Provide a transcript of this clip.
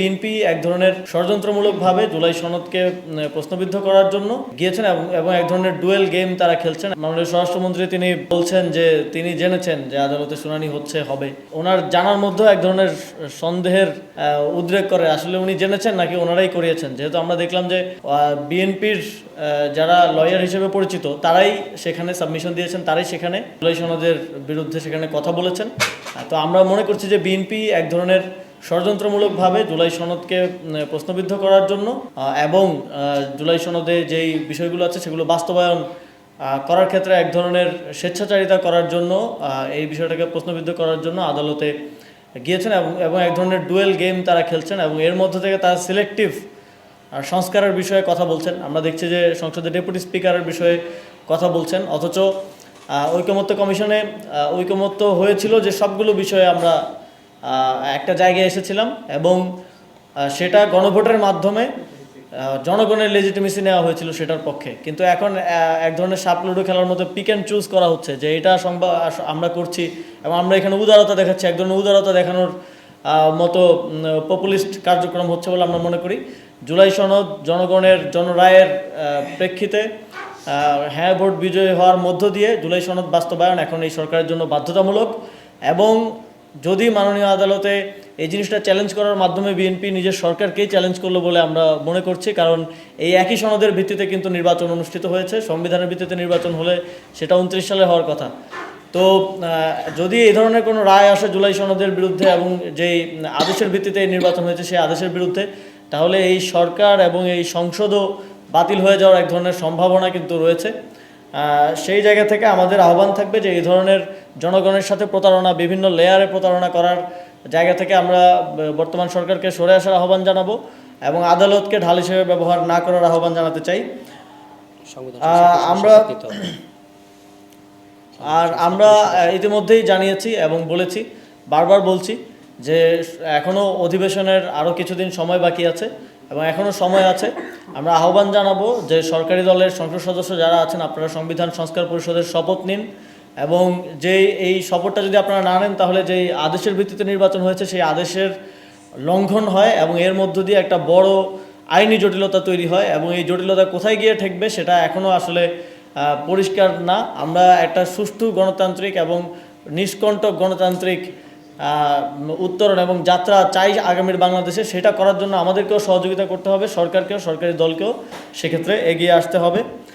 BNP এক ধরনের ষড়যন্ত্রমূলকভাবে জুলাই সনদকে প্রশ্নবিদ্ধ করার জন্য গিয়েছেন এবং এক ধরনের ডুয়েল গেম তারা খেলছেন। মাননীয় স্বরাষ্ট্রমন্ত্রী তিনি বলছেন যে তিনি জেনেছেন যে আদালতে শুনানি হবে। ওনার জানার মধ্যেও এক ধরনের সন্দেহের উদ্রেক করে, আসলে উনি জেনেছেন নাকি ওনারাই করিয়েছেন। যেহেতু আমরা দেখলাম যে বিএনপির যারা লয়ার হিসেবে পরিচিত তারাই সেখানে সাবমিশন দিয়েছেন, তারাই সেখানে জুলাই সনদের বিরুদ্ধে সেখানে কথা বলেছেন। তো আমরা মনে করছি যে বিএনপি এক ধরনের ষড়যন্ত্রমূলকভাবে জুলাই সনদকে প্রশ্নবিদ্ধ করার জন্য এবং জুলাই সনদে যেই বিষয়গুলো আছে সেগুলো বাস্তবায়ন করার ক্ষেত্রে এক ধরনের স্বেচ্ছাচারিতা করার জন্য এই বিষয়টাকে প্রশ্নবিদ্ধ করার জন্য আদালতে গিয়েছেন এবং এক ধরনের ডুয়েল গেম তারা খেলছেন এবং এর মধ্য থেকে তারা সিলেক্টিভ সংস্কারের বিষয়ে কথা বলছেন। আমরা দেখছি যে সংসদের ডেপুটি স্পিকারের বিষয়ে কথা বলছেন, অথচ ঐকমত্য কমিশনে ঐকমত্য হয়েছিল যে সবগুলো বিষয়ে আমরা একটা জায়গায় এসেছিলাম এবং সেটা গণভোটের মাধ্যমে জনগণের লেজিটিমেসি নেওয়া হয়েছিল সেটার পক্ষে। কিন্তু এখন এক ধরনের সাপ লুডো খেলার মতো পিক অ্যান্ড চুজ করা হচ্ছে যে এটা আমরা করছি এবং আমরা এখানে উদারতা দেখাচ্ছি, এক ধরনের উদারতা দেখানোর মতো পপুলিস্ট কার্যক্রম হচ্ছে বলে আমরা মনে করি। জুলাই সনদ জনগণের জনরায়ের প্রেক্ষিতে হ্যাঁ ভোট বিজয়ী হওয়ার মধ্য দিয়ে জুলাই সনদ বাস্তবায়ন এখন এই সরকারের জন্য বাধ্যতামূলক এবং যদি মাননীয় আদালতে এই জিনিসটা চ্যালেঞ্জ করার মাধ্যমে বিএনপি নিজের সরকারকেই চ্যালেঞ্জ করলো বলে আমরা মনে করছি। কারণ এই একই সনদের ভিত্তিতে কিন্তু নির্বাচন অনুষ্ঠিত হয়েছে, সংবিধানের ভিত্তিতে নির্বাচন হলে সেটা 29 সালে হওয়ার কথা। তো যদি এই ধরনের কোনো রায় আসে জুলাই সনদের বিরুদ্ধে এবং যেই আদেশের ভিত্তিতে এই নির্বাচন হয়েছে সেই আদেশের বিরুদ্ধে, তাহলে এই সরকার এবং এই সংসদও বাতিল হয়ে যাওয়ার এক ধরনের সম্ভাবনা কিন্তু রয়েছে। সেই জায়গা থেকে আমাদের আহ্বান থাকবে যে এই ধরনের জনগণের সাথে প্রতারণা, বিভিন্ন লেয়ারে প্রতারণা করার জায়গা থেকে আমরা বর্তমান সরকারকে সরে আসার আহ্বান জানাবো এবং আদালতকে ঢাল হিসেবে ব্যবহার না করার আহ্বান জানাতে চাই। আমরা ইতিমধ্যেই জানিয়েছি এবং বলেছি, বারবার বলছি যে এখনও অধিবেশনের আরও কিছুদিন সময় বাকি আছে এবং এখনও সময় আছে। আমরা আহ্বান জানাবো যে সরকারি দলের সংসদ সদস্য যারা আছেন আপনারা সংবিধান সংস্কার পরিষদের শপথ নিন এবং এই শপথটা যদি আপনারা না নেন তাহলে যেই আদেশের ভিত্তিতে নির্বাচন হয়েছে সেই আদেশের লঙ্ঘন হয় এবং এর মধ্য দিয়ে একটা বড় আইনি জটিলতা তৈরি হয় এবং এই জটিলতা কোথায় গিয়ে ঠেকবে সেটা এখনও আসলে পরিষ্কার না। আমরা একটা সুষ্ঠু গণতান্ত্রিক এবং নিষ্কণ্টক গণতান্ত্রিক উত্তরণ এবং যাত্রা চাই আগামীর বাংলাদেশে। সেটা করার জন্য আমাদেরকেও সহযোগিতা করতে হবে, সরকারকেও, সরকারি দলকেও সেক্ষেত্রে এগিয়ে আসতে হবে।